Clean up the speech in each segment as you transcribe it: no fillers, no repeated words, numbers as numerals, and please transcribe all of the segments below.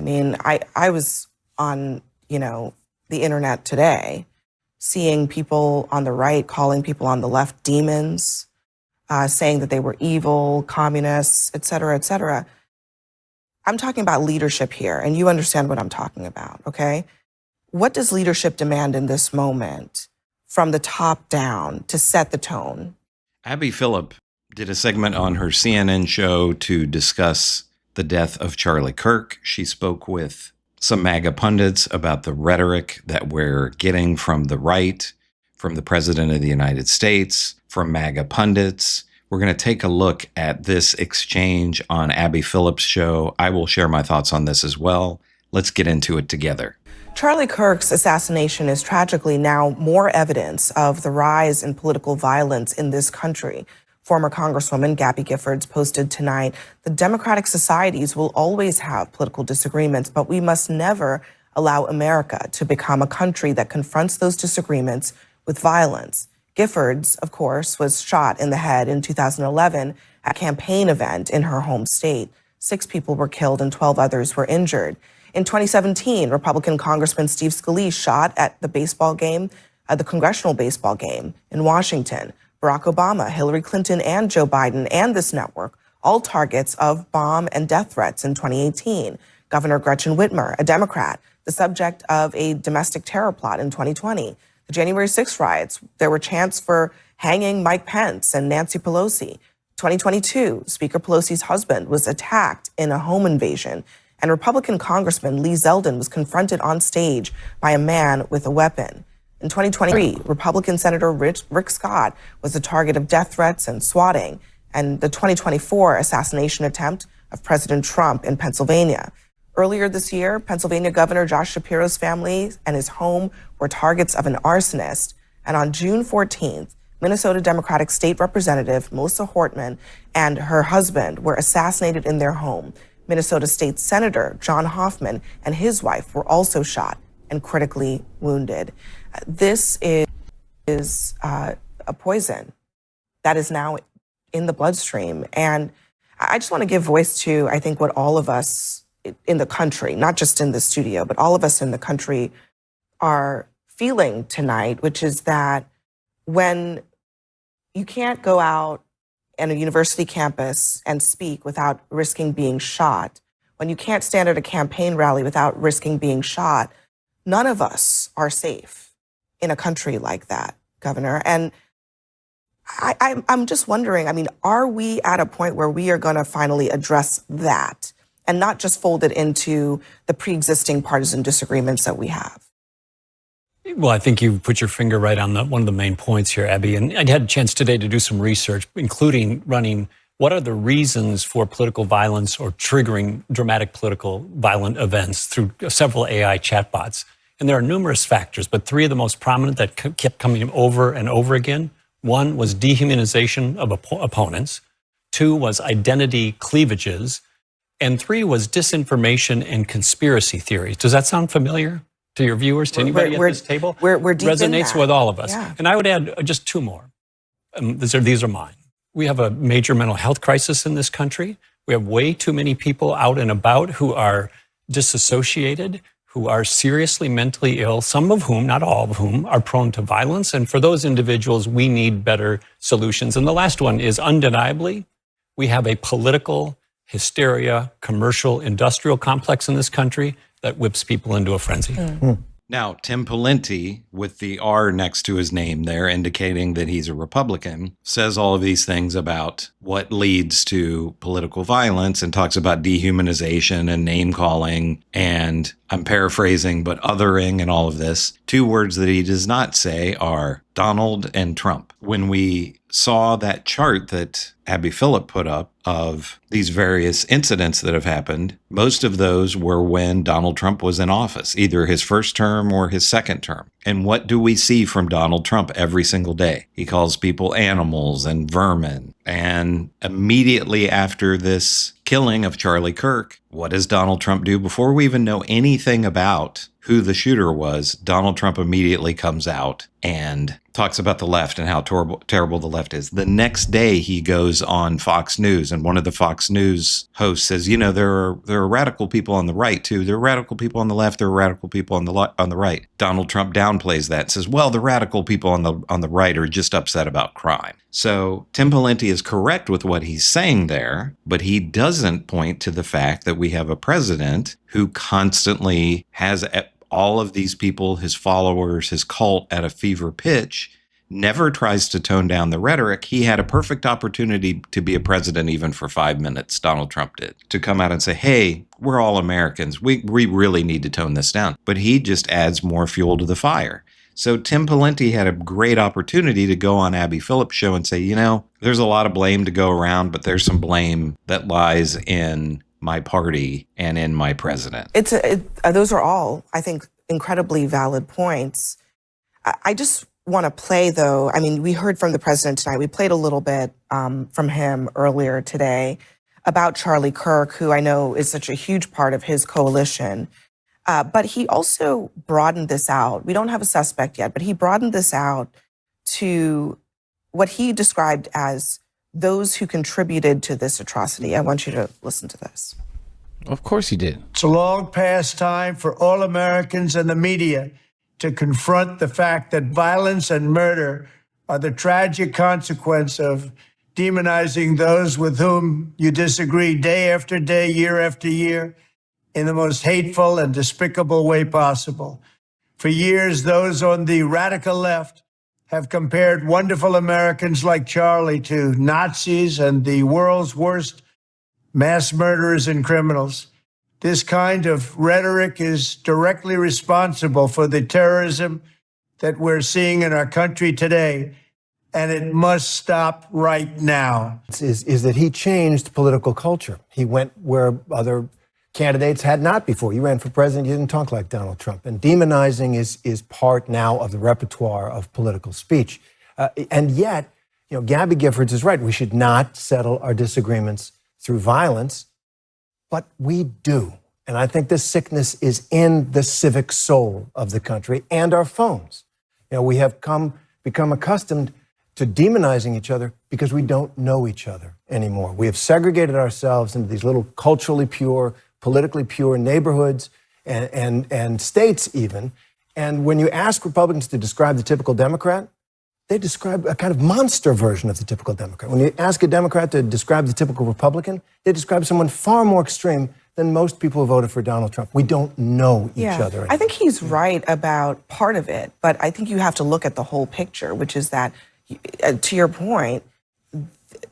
mean, I was on, the internet today, seeing people on the right calling people on the left demons, saying that they were evil, communists, et cetera, et cetera. I'm talking about leadership here, and you understand what I'm talking about, okay? What does leadership demand in this moment from the top down to set the tone? Abby Phillip did a segment on her CNN show to discuss the death of Charlie Kirk. She spoke with some MAGA pundits about the rhetoric that we're getting from the right, from the President of the United States, from MAGA pundits. We're going to take a look at this exchange on Abby Phillip's show. I will share my thoughts on this as well. Let's get into it together. Charlie Kirk's assassination is tragically now more evidence of the rise in political violence in this country. Former Congresswoman Gabby Giffords posted tonight, the democratic societies will always have political disagreements, but we must never allow America to become a country that confronts those disagreements with violence. Giffords, of course, was shot in the head in 2011 at a campaign event in her home state. 6 people were killed and 12 others were injured. In 2017, Republican Congressman Steve Scalise shot at the congressional baseball game in Washington. Barack Obama, Hillary Clinton, and Joe Biden and this network, all targets of bomb and death threats in 2018. Governor Gretchen Whitmer, a Democrat, the subject of a domestic terror plot in 2020. The January 6th riots, there were chants for hanging Mike Pence and Nancy Pelosi. 2022, Speaker Pelosi's husband was attacked in a home invasion, and Republican Congressman Lee Zeldin was confronted on stage by a man with a weapon. In 2023, Republican Senator Rick Scott was the target of death threats and swatting, and the 2024 assassination attempt of President Trump in Pennsylvania. Earlier this year, Pennsylvania Governor Josh Shapiro's family and his home were targets of an arsonist. And on June 14th, Minnesota Democratic State Representative Melissa Hortman and her husband were assassinated in their home. Minnesota State Senator John Hoffman and his wife were also shot and critically wounded. This is a poison that is now in the bloodstream. And I just want to give voice to, I think, what all of us in the country, not just in the studio, but all of us in the country are feeling tonight, which is that when you can't go out on a university campus and speak without risking being shot, when you can't stand at a campaign rally without risking being shot, none of us are safe in a country like that, Governor. And I'm just wondering, are we at a point where we are going to finally address that and not just fold it into the pre-existing partisan disagreements that we have? Well, I think you put your finger right on one of the main points here, Abby. And I had a chance today to do some research, including running what are the reasons for political violence or triggering dramatic political violent events through several AI chatbots. And there are numerous factors, but 3 of the most prominent that kept coming over and over again. 1 was dehumanization of opponents. 2 was identity cleavages. And 3 was disinformation and conspiracy theories. Does that sound familiar to your viewers, to anybody at this table? We're deep in that. Resonates with all of us. Yeah. And I would add just 2 more. These are mine. We have a major mental health crisis in this country. We have way too many people out and about who are disassociated, who are seriously mentally ill, some of whom, not all of whom, are prone to violence. And for those individuals, we need better solutions. And the last one is undeniably, we have a political hysteria, commercial, industrial complex in this country that whips people into a frenzy. Now, Tim Pawlenty, with the R next to his name there, indicating that he's a Republican, says all of these things about what leads to political violence and talks about dehumanization and name-calling and, I'm paraphrasing, but othering and all of this. 2 words that he does not say are Donald and Trump. When we saw that chart that Abby Phillip put up of these various incidents that have happened, most of those were when Donald Trump was in office, either his first term or his second term. And what do we see from Donald Trump every single day? He calls people animals and vermin. And immediately after this killing of Charlie Kirk, what does Donald Trump do? Before we even know anything about who the shooter was, Donald Trump immediately comes out and talks about the left and how terrible the left is. The next day, he goes on Fox News, and one of the Fox News hosts says, you know, there are radical people on the right, too. There are radical people on the left. There are radical people on the right. Donald Trump downplays that and says, well, the radical people on the right are just upset about crime. So Tim Pawlenty is correct with what he's saying there, but he doesn't point to the fact that we have a president who constantly has all of these people, his followers, his cult at a fever pitch, never tries to tone down the rhetoric. He had a perfect opportunity to be a president even for 5 minutes, Donald Trump did, to come out and say, hey, we're all Americans. We really need to tone this down. But he just adds more fuel to the fire. So Tim Pawlenty had a great opportunity to go on Abby Phillip's show and say, you know, there's a lot of blame to go around, but there's some blame that lies in my party and in my president. Those are all, I think, incredibly valid points. I just want to play, though. I mean, we heard from the president tonight. We played a little bit from him earlier today about Charlie Kirk, who I know is such a huge part of his coalition. But he also broadened this out. We don't have a suspect yet, but he broadened this out to what he described as those who contributed to this atrocity. I want you to listen to this. Of course he did. It's a long past time for all Americans and the media to confront the fact that violence and murder are the tragic consequence of demonizing those with whom you disagree day after day, year after year, in the most hateful and despicable way possible. For years, those on the radical left have compared wonderful Americans like Charlie to Nazis and the world's worst mass murderers and criminals. This kind of rhetoric is directly responsible for the terrorism that we're seeing in our country today, and it must stop right now. Is that he changed political culture. He went where other candidates had not before. You ran for president, you didn't talk like Donald Trump. And demonizing is part now of the repertoire of political speech. And yet, you know, Gabby Giffords is right. We should not settle our disagreements through violence, but we do. And I think this sickness is in the civic soul of the country and our phones. You know, we have become accustomed to demonizing each other because we don't know each other anymore. We have segregated ourselves into these little culturally pure, politically pure neighborhoods and states even. And when you ask Republicans to describe the typical Democrat, they describe a kind of monster version of the typical Democrat. When you ask a Democrat to describe the typical Republican, they describe someone far more extreme than most people who voted for Donald Trump. We don't know each other anymore. I think he's right about part of it, but I think you have to look at the whole picture, which is that, to your point,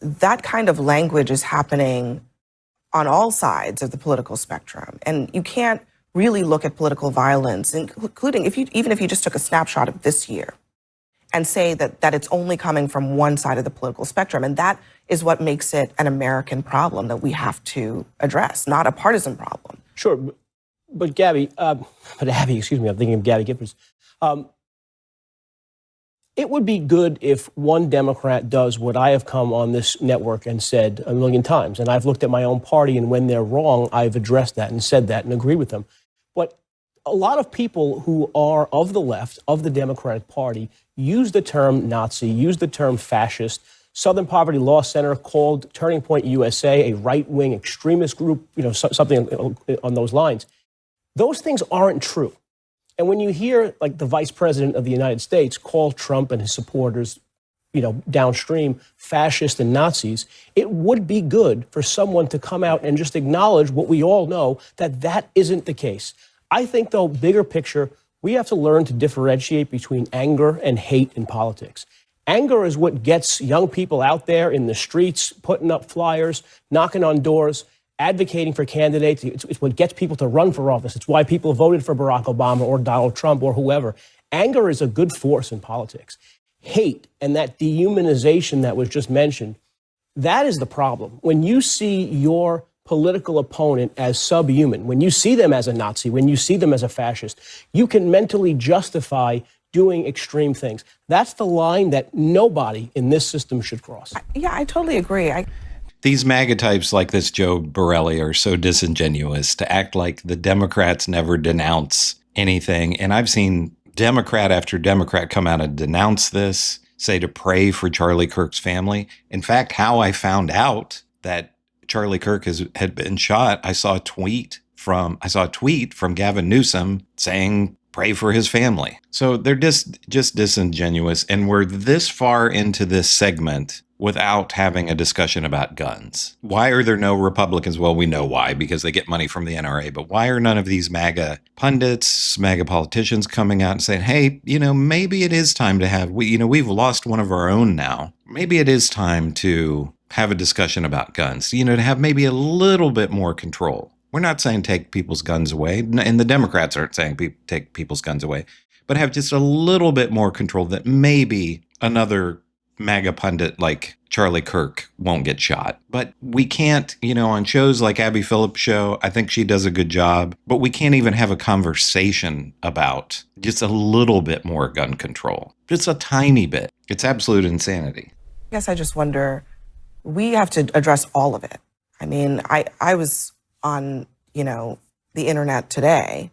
that kind of language is happening on all sides of the political spectrum. And you can't really look at political violence, including even if you just took a snapshot of this year and say that it's only coming from one side of the political spectrum. And that is what makes it an American problem that we have to address, not a partisan problem. Sure. But Abby, I'm thinking of Gabby Giffords. It would be good if one Democrat does what I have come on this network and said a million times. And I've looked at my own party, and when they're wrong, I've addressed that and said that and agreed with them. But a lot of people who are of the left, of the Democratic Party, use the term Nazi, use the term fascist. Southern Poverty Law Center called Turning Point USA a right-wing extremist group, something on those lines. Those things aren't true. And when you hear, like, the Vice President of the United States call Trump and his supporters, downstream fascists and Nazis, it would be good for someone to come out and just acknowledge what we all know, that isn't the case. I think, though, bigger picture, we have to learn to differentiate between anger and hate in politics. Anger is what gets young people out there in the streets, putting up flyers, knocking on doors, advocating for candidates. It's what gets people to run for office. It's why people voted for Barack Obama or Donald Trump or whoever. Anger is a good force in politics. Hate and that dehumanization that was just mentioned, that is the problem. When you see your political opponent as subhuman, when you see them as a Nazi, when you see them as a fascist, you can mentally justify doing extreme things. That's the line that nobody in this system should cross. I totally agree. These MAGA types like this Joe Borelli are so disingenuous to act like the Democrats never denounce anything. And I've seen Democrat after Democrat come out and denounce this, say to pray for Charlie Kirk's family. In fact, how I found out that Charlie Kirk had been shot, I saw a tweet from Gavin Newsom saying, pray for his family. So they're just disingenuous. And we're this far into this segment without having a discussion about guns. Why are there no Republicans? Well, we know why, because they get money from the NRA. But why are none of these MAGA pundits, MAGA politicians coming out and saying, hey, maybe it is time to have, we've lost one of our own now. Maybe it is time to have a discussion about guns, to have maybe a little bit more control. We're not saying take people's guns away, and the Democrats aren't saying take people's guns away, but have just a little bit more control that maybe another MAGA pundit like Charlie Kirk won't get shot. But we can't, on shows like Abby Phillip show, I think she does a good job, but we can't even have a conversation about just a little bit more gun control. Just a tiny bit. It's absolute insanity. I guess I just wonder, we have to address all of it. I mean, I was on, the internet today,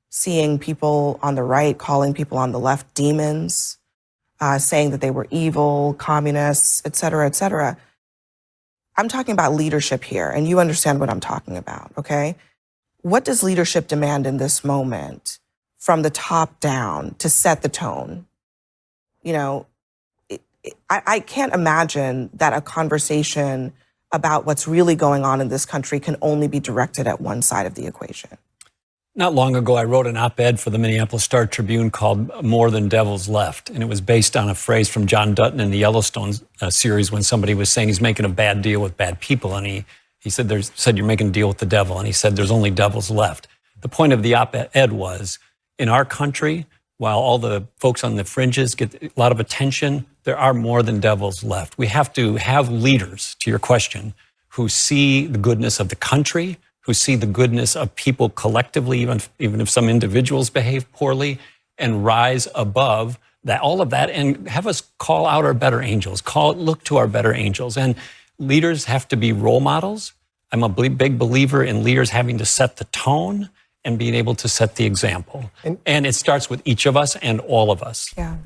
seeing people on the right calling people on the left demons, saying that they were evil, communists, et cetera, et cetera. I'm talking about leadership here, and you understand what I'm talking about, okay? What does leadership demand in this moment from the top down to set the tone? I can't imagine that a conversation about what's really going on in this country can only be directed at one side of the equation. Not long ago, I wrote an op-ed for the Minneapolis Star-Tribune called More Than Devils Left. And it was based on a phrase from John Dutton in the Yellowstone series when somebody was saying he's making a bad deal with bad people. And he said, you're making a deal with the devil. And he said, there's only devils left. The point of the op-ed was, in our country, while all the folks on the fringes get a lot of attention, there are more than devils left. We have to have leaders, to your question, who see the goodness of the country, who see the goodness of people collectively, even if some individuals behave poorly, and rise above that, all of that, and have us call out our better angels, look to our better angels. And leaders have to be role models. I'm a big believer in leaders having to set the tone and being able to set the example. And it starts with each of us and all of us. Yeah.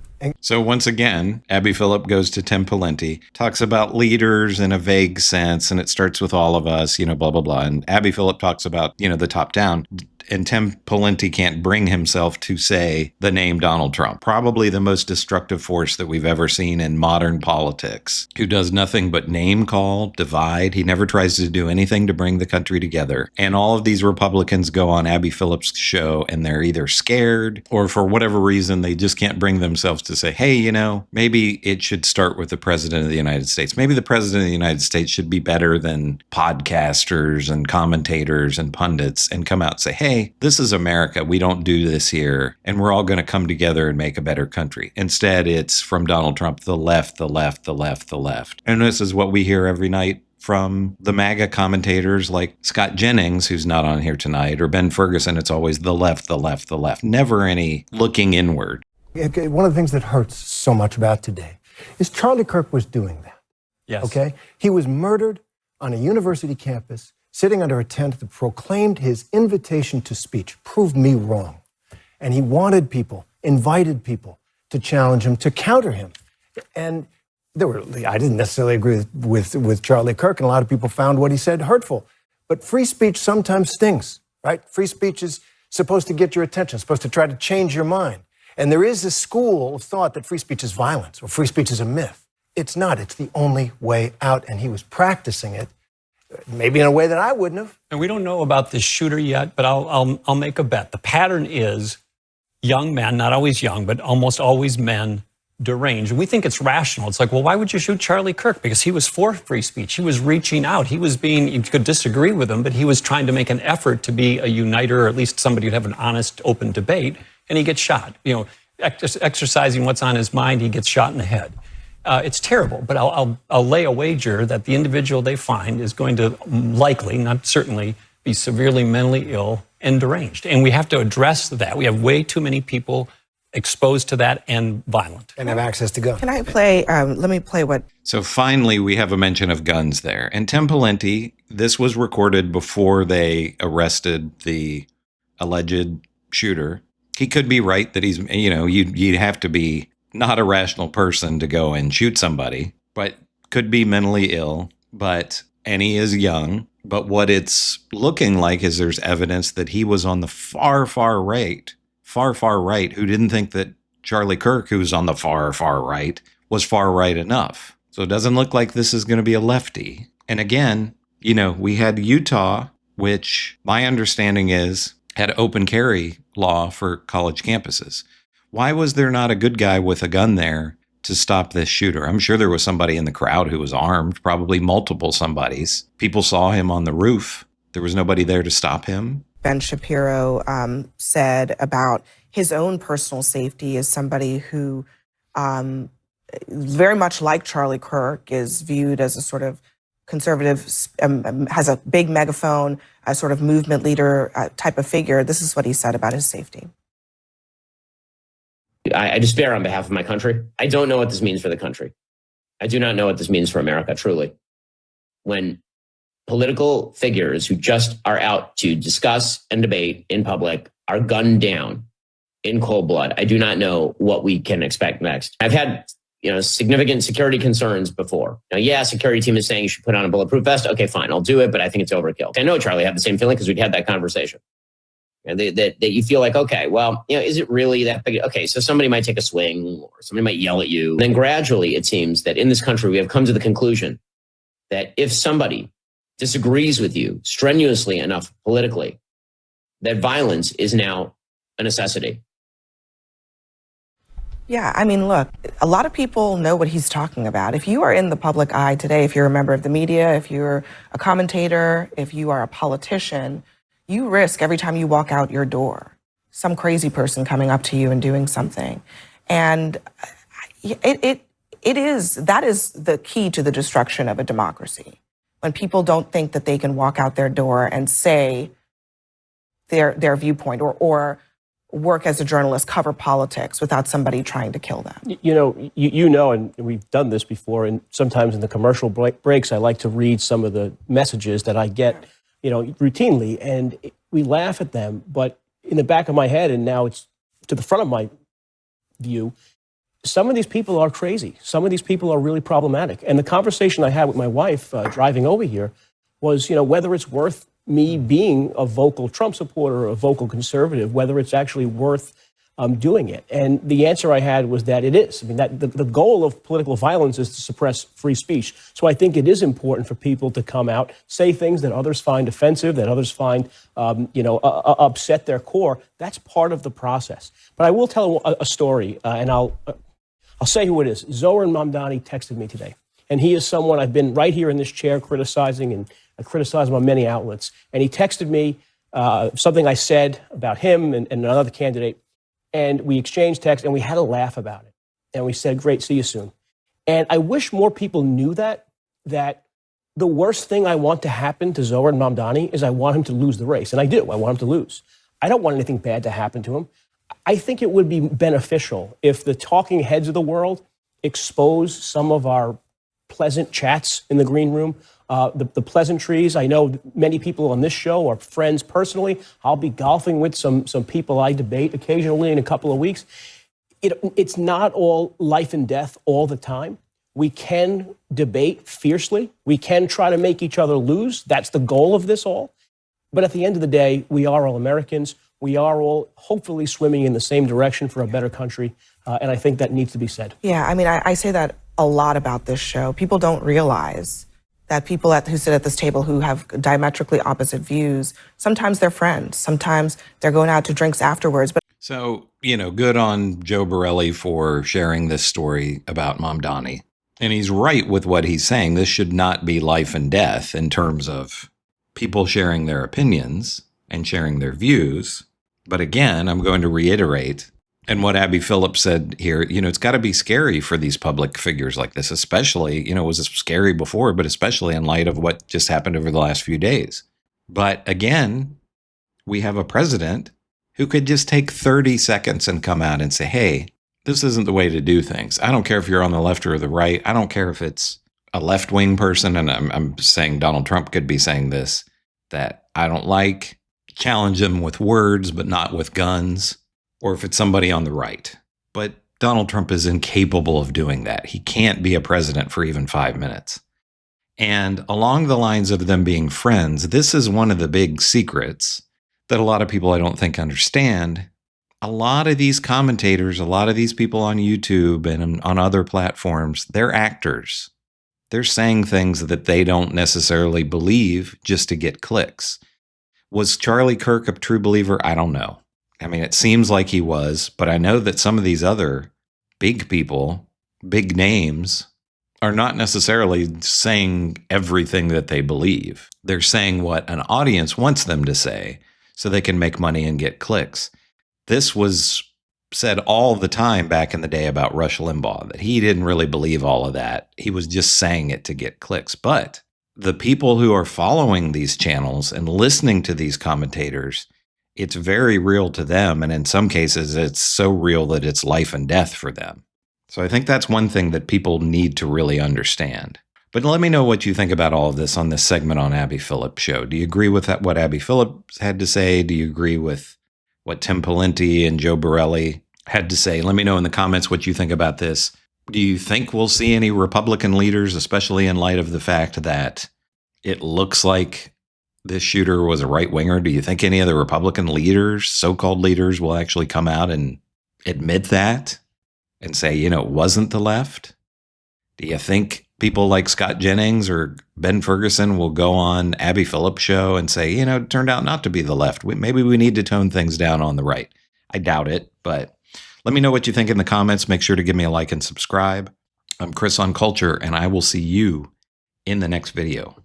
So once again, Abby Phillip goes to Tim Pawlenty, talks about leaders in a vague sense, and it starts with all of us, blah, blah, blah. And Abby Phillip talks about, the top down. And Tim Pawlenty can't bring himself to say the name Donald Trump, probably the most destructive force that we've ever seen in modern politics, who does nothing but name call, divide. He never tries to do anything to bring the country together. And all of these Republicans go on Abby Phillip's show and they're either scared or for whatever reason, they just can't bring themselves to say, hey, maybe it should start with the president of the United States. Maybe the president of the United States should be better than podcasters and commentators and pundits and come out and say, hey, this is America. We don't do this here. And we're all going to come together and make a better country. Instead, it's from Donald Trump, the left, the left, the left, the left. And this is what we hear every night from the MAGA commentators like Scott Jennings, who's not on here tonight, or Ben Ferguson. It's always the left, the left, the left. Never any looking inward. One of the things that hurts so much about today is Charlie Kirk was doing that. Yes. Okay? He was murdered on a university campus, sitting under a tent that proclaimed his invitation to speech. Prove me wrong. And he wanted people, invited people to challenge him, to counter him. And I didn't necessarily agree with Charlie Kirk, and a lot of people found what he said hurtful. But free speech sometimes stings, right? Free speech is supposed to get your attention, supposed to try to change your mind. And there is this school of thought that free speech is violence or free speech is a myth. It's not. It's the only way out. And he was practicing it, maybe in a way that I wouldn't have. And we don't know about this shooter yet, but I'll make a bet. The pattern is young men, not always young, but almost always men, deranged. And we think it's rational. It's like, well, why would you shoot Charlie Kirk? Because he was for free speech. He was reaching out. He was you could disagree with him, but he was trying to make an effort to be a uniter, or at least somebody who'd have an honest, open debate, and he gets shot. Exercising what's on his mind, he gets shot in the head. It's terrible, but I'll lay a wager that the individual they find is going to likely, not certainly, be severely mentally ill and deranged. And we have to address that. We have way too many people exposed to that and violent. And have access to guns. Can I play? Let me play what. So finally, we have a mention of guns there. And Tim Pawlenty, this was recorded before they arrested the alleged shooter. He could be right that he's, you'd have to be not a rational person to go and shoot somebody, but could be mentally ill, and he is young. But what it's looking like is there's evidence that he was on the far right, who didn't think that Charlie Kirk, who's on the far right, was far right enough. So it doesn't look like this is going to be a lefty. And again, we had Utah, which my understanding is had open carry law for college campuses. Why was there not a good guy with a gun there to stop this shooter? I'm sure there was somebody in the crowd who was armed, probably multiple somebodies. People saw him on the roof. There was nobody there to stop him. Ben Shapiro said about his own personal safety as somebody who, very much like Charlie Kirk, is viewed as a sort of conservative, has a big megaphone, a sort of movement leader type of figure. This is what he said about his safety. I despair on behalf of my country. I don't know what this means for the country. I do not know what this means for America, truly. When political figures who just are out to discuss and debate in public are gunned down in cold blood, I do not know what we can expect next. I've had significant security concerns before. Now, security team is saying you should put on a bulletproof vest. Okay, fine, I'll do it, but I think it's overkill. I know Charlie had the same feeling because we'd had that conversation. That you feel like, okay, well, is it really that big? Okay, so somebody might take a swing or somebody might yell at you. Then gradually, it seems that in this country, we have come to the conclusion that if somebody disagrees with you strenuously enough politically, that violence is now a necessity. Yeah, I mean, look, a lot of people know what he's talking about. If you are in the public eye today, if you're a member of the media, if you're a commentator, if you are a politician, you risk every time you walk out your door, some crazy person coming up to you and doing something. And that is the key to the destruction of a democracy. When people don't think that they can walk out their door and say their viewpoint or work as a journalist, cover politics without somebody trying to kill them. And we've done this before, and sometimes in the commercial breaks, I like to read some of the messages that I get, routinely, and we laugh at them, but in the back of my head, and now it's to the front of my view, some of these people are crazy. Some of these people are really problematic. And the conversation I had with my wife driving over here was, whether it's worth me being a vocal Trump supporter or a vocal conservative, whether it's actually worth doing it. And the answer I had was that it is. I mean, that the goal of political violence is to suppress free speech. So I think it is important for people to come out, say things that others find offensive, that others find, upset their core. That's part of the process. But I will tell a story, and I'll say who it is. Zohran Mamdani texted me today. And he is someone I've been right here in this chair criticizing, and I criticize him on many outlets. And he texted me something I said about him and another candidate. And we exchanged texts, and we had a laugh about it. And we said, great, see you soon. And I wish more people knew that the worst thing I want to happen to Zohran Mamdani is I want him to lose the race. And I do. I want him to lose. I don't want anything bad to happen to him. I think it would be beneficial if the talking heads of the world expose some of our pleasant chats in the green room, the pleasantries. I know many people on this show are friends personally. I'll be golfing with some people I debate occasionally in a couple of weeks. It's not all life and death all the time. We can debate fiercely. We can try to make each other lose. That's the goal of this all. But at the end of the day, we are all Americans. We are all hopefully swimming in the same direction for a better country. And I think that needs to be said. Yeah, I mean, I say that a lot about this show. People don't realize that people who sit at this table who have diametrically opposite views, sometimes they're friends. Sometimes they're going out to drinks afterwards. But So, good on Joe Borelli for sharing this story about Mamdani. And he's right with what he's saying. This should not be life and death in terms of people sharing their opinions and sharing their views. But again, I'm going to reiterate, and what Abby Phillip said here, it's got to be scary for these public figures like this, especially, it was scary before, but especially in light of what just happened over the last few days. But again, we have a president who could just take 30 seconds and come out and say, hey, this isn't the way to do things. I don't care if you're on the left or the right. I don't care if it's a left-wing person, and I'm saying Donald Trump could be saying this, that I don't like. Challenge them with words, but not with guns, or if it's somebody on the right. But Donald Trump is incapable of doing that. He can't be a president for even 5 minutes. And along the lines of them being friends, this is one of the big secrets that a lot of people I don't think understand. A lot of these commentators, a lot of these people on YouTube and on other platforms, they're actors. They're saying things that they don't necessarily believe just to get clicks. Was Charlie Kirk a true believer? I don't know. I mean, it seems like he was, but I know that some of these other big people, big names, are not necessarily saying everything that they believe. They're saying what an audience wants them to say so they can make money and get clicks. This was said all the time back in the day about Rush Limbaugh, that he didn't really believe all of that. He was just saying it to get clicks. But the people who are following these channels and listening to these commentators, it's very real to them. And in some cases, it's so real that it's life and death for them. So I think that's one thing that people need to really understand. But let me know what you think about all of this on this segment on Abby Phillip show. Do you agree with that, what Abby Phillip had to say? Do you agree with what Tim Pawlenty and Joe Borelli had to say? Let me know in the comments what you think about this. Do you think we'll see any Republican leaders, especially in light of the fact that it looks like this shooter was a right-winger? Do you think any of the Republican leaders, so-called leaders, will actually come out and admit that and say, you know, it wasn't the left? Do you think people like Scott Jennings or Ben Ferguson will go on Abby Phillip's show and say, you know, it turned out not to be the left. Maybe we need to tone things down on the right? I doubt it, but let me know what you think in the comments. Make sure to give me a like and subscribe. I'm Chris on Culture, and I will see you in the next video.